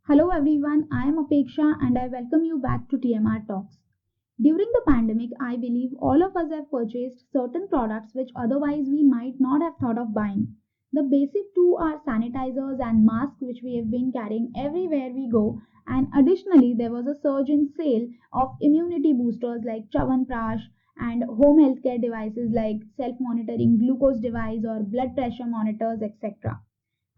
Hello everyone, I am Apeksha and I welcome you back to TMR Talks. During the pandemic, I believe all of us have purchased certain products which otherwise we might not have thought of buying. The basic two are sanitizers and masks which we have been carrying everywhere we go, and additionally there was a surge in sale of immunity boosters like Chyawanprash and home healthcare devices like self-monitoring glucose device or blood pressure monitors, etc.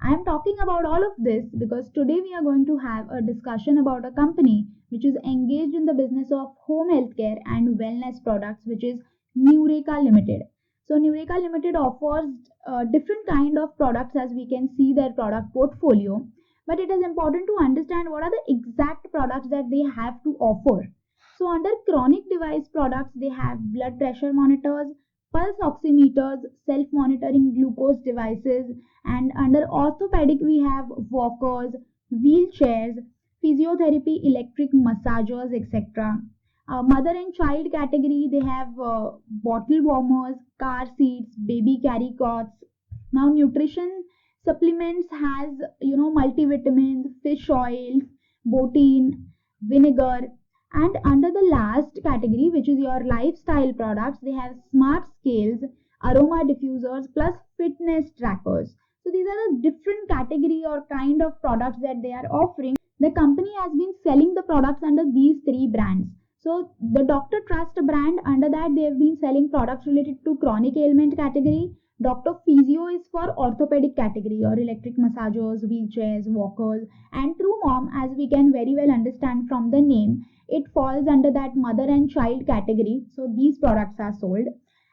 I am talking about all of this because today we are going to have a discussion about a company which is engaged in the business of home healthcare and wellness products, which is Nureka Limited. So Nureka Limited offers different kind of products as we can see their product portfolio, but it is important to understand what are the exact products that they have to offer. So under chronic device products, they have blood pressure monitors, pulse oximeters, self-monitoring glucose devices, and under orthopedic we have walkers, wheelchairs, physiotherapy, electric massagers, etc. Mother and child category they have bottle warmers, car seats, baby carry cots. Now nutrition supplements has multivitamins, fish oils, botine, vinegar, and under the last category, which is your lifestyle products, they have smart scales, aroma diffusers, plus fitness trackers. So these are the different category or kind of products that they are offering. The company has been selling the products under these three brands. So the Dr. Trust brand, under that they have been selling products related to chronic ailment category. Dr. Physio is for orthopedic category or electric massagers, wheelchairs, walkers, and True Mom, as we can very well understand from the name, it falls under that mother and child category. So these products are sold.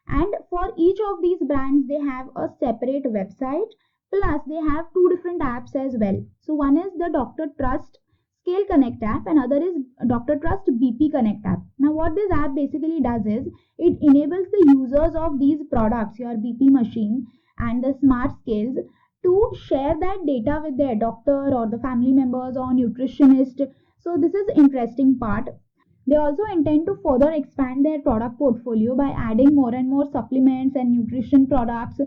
And for each of these brands, they have a separate website. Plus, they have two different apps as well. So one is the Dr. Trust Scale Connect app and other is Dr. Trust BP Connect app. Now what this app basically does is it enables the users of these products, your BP machine and the smart scales, to share that data with their doctor or the family members or nutritionist. So this is interesting part. They also intend to further expand their product portfolio by adding more and more supplements and nutrition products.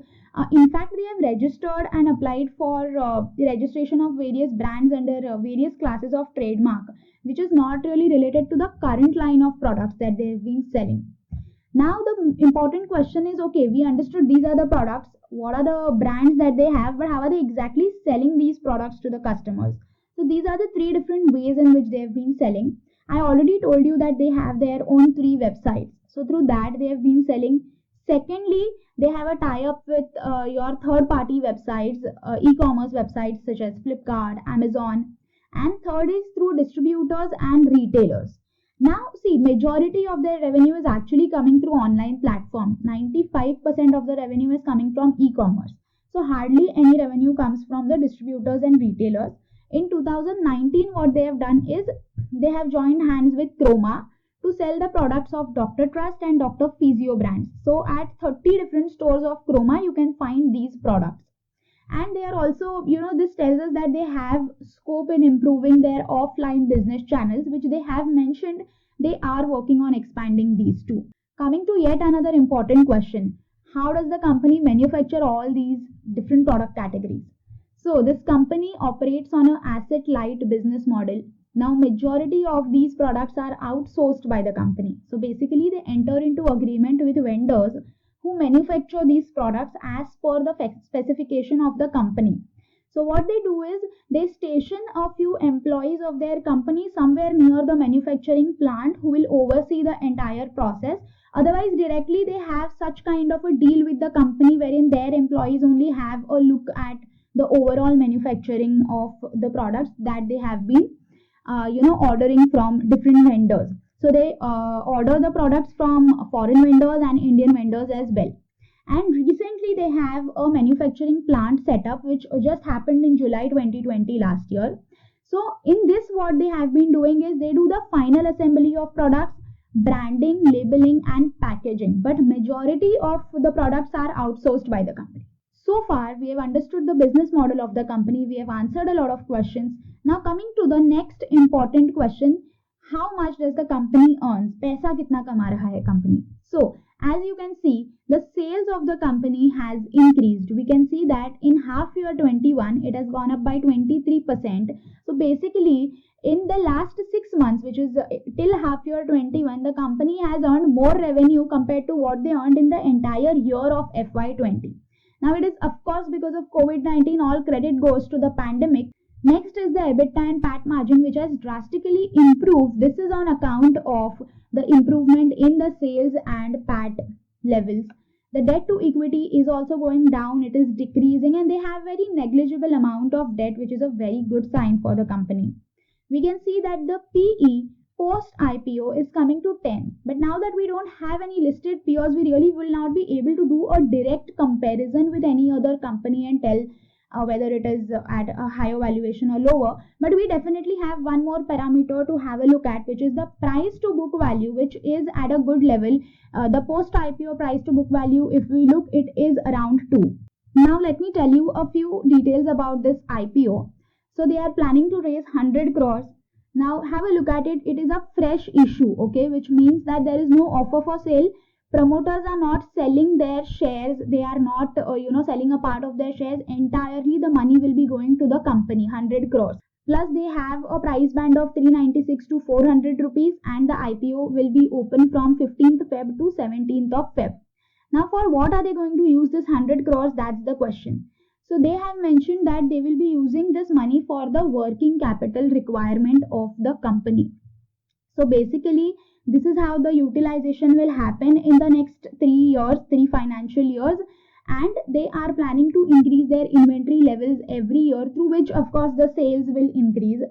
In fact, they have registered and applied for the registration of various brands under various classes of trademark, which is not really related to the current line of products that they have been selling. Now, the important question is okay, we understood these are the products, what are the brands that they have, but how are they exactly selling these products to the customers? So, these are the three different ways in which they have been selling. I already told you that they have their own three websites. So, through that, they have been selling. Secondly, they have a tie up with your third party websites, e commerce websites such as Flipkart, Amazon, and third is through distributors and retailers. Now, see, majority of their revenue is actually coming through online platform. 95% of the revenue is coming from e-commerce. So hardly any revenue comes from the distributors and retailers. In 2019, what they have done is they have joined hands with Chroma to sell the products of Dr. Trust and Dr. Physio brands. So at 30 different stores of Chroma, you can find these products. And they are also, this tells us that they have scope in improving their offline business channels, which they have mentioned they are working on expanding these two. Coming to yet another important question, how does the company manufacture all these different product categories? So this company operates on an asset light business model. Now majority of these products are outsourced by the company. So basically they enter into agreement with vendors who manufacture these products as per the specification of the company. So what they do is they station a few employees of their company somewhere near the manufacturing plant who will oversee the entire process. Otherwise, directly they have such kind of a deal with the company wherein their employees only have a look at the overall manufacturing of the products that they have been ordering from different vendors. So they order the products from foreign vendors and Indian vendors as well. And recently they have a manufacturing plant set up which just happened in July 2020 last year. So in this what they have been doing is they do the final assembly of products, branding, labeling and packaging. But majority of the products are outsourced by the company. So far, we have understood the business model of the company. We have answered a lot of questions. Now, coming to the next important question, how much does the company earn? Paisa kitna kama raha hai company? So, As you can see, the sales of the company has increased. We can see that in half year 21 it has gone up by 23%. So basically in the last 6 months, which is till half year 21, the company has earned more revenue compared to what they earned in the entire year of FY20. Now it is of course because of COVID-19, all credit goes to the pandemic. Next is the EBITDA and PAT margin, which has drastically improved. This is on account of the improvement in the sales and PAT levels. The debt to equity is also going down, it is decreasing, and they have very negligible amount of debt, which is a very good sign for the company. We can see that the PE post IPO is coming to 10, but now that we don't have any listed peers, we really will not be able to do a direct comparison with any other company and tell whether it is at a higher valuation or lower. But we definitely have one more parameter to have a look at, which is the price to book value, which is at a good level. The post IPO price to book value, if we look, it is around 2. Now let me tell you a few details about this IPO. So they are planning to raise 100 crores. Now have a look at it. It is a fresh issue, okay, which means that there is no offer for sale. Promoters are not selling their shares. They are not selling a part of their shares. Entirely the money will be going to the company, 100 crores. Plus they have a price band of 396 to 400 rupees, and the IPO will be open from 15th Feb to 17th of Feb. Now for what are they going to use this 100 crores? That's the question. So they have mentioned that they will be using this money for the working capital requirement of the company. So basically this is how the utilization will happen in the next 3 financial years, and they are planning to increase their inventory levels every year, through which of course the sales will increase.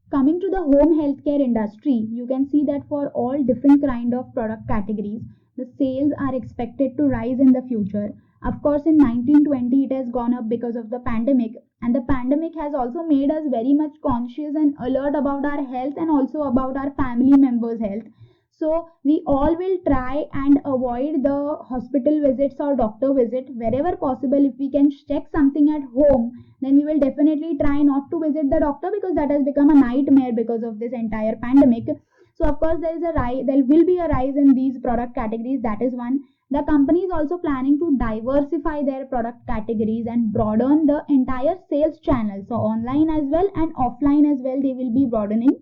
Coming to the home healthcare industry, you can see that for all different kind of product categories, the sales are expected to rise in the future. Of course, in 1920 it has gone up because of the pandemic, and the pandemic has also made us very much conscious and alert about our health and also about our family members' health. So we all will try and avoid the hospital visits or doctor visit wherever possible. If we can check something at home, then we will definitely try not to visit the doctor, because that has become a nightmare because of this entire pandemic. So of course there will be a rise in these product categories. That is one. The company is also planning to diversify their product categories and broaden the entire sales channel. So online as well and offline as well, they will be broadening.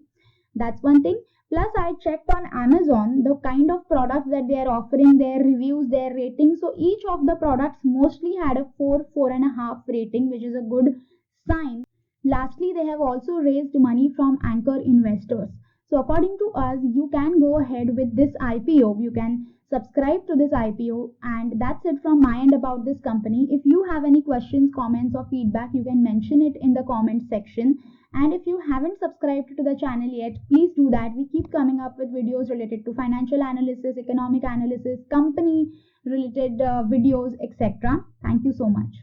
That's one thing. Plus I checked on Amazon the kind of products that they are offering, their reviews, their ratings. So each of the products mostly had a 4.5 rating, which is a good sign. Lastly, they have also raised money from anchor investors. So according to us, you can go ahead with this IPO. You can subscribe to this IPO, and that's it from my end about this company. If you have any questions, comments or feedback, you can mention it in the comment section. And if you haven't subscribed to the channel yet, please do that. We keep coming up with videos related to financial analysis, economic analysis, company related videos, etc. Thank you so much.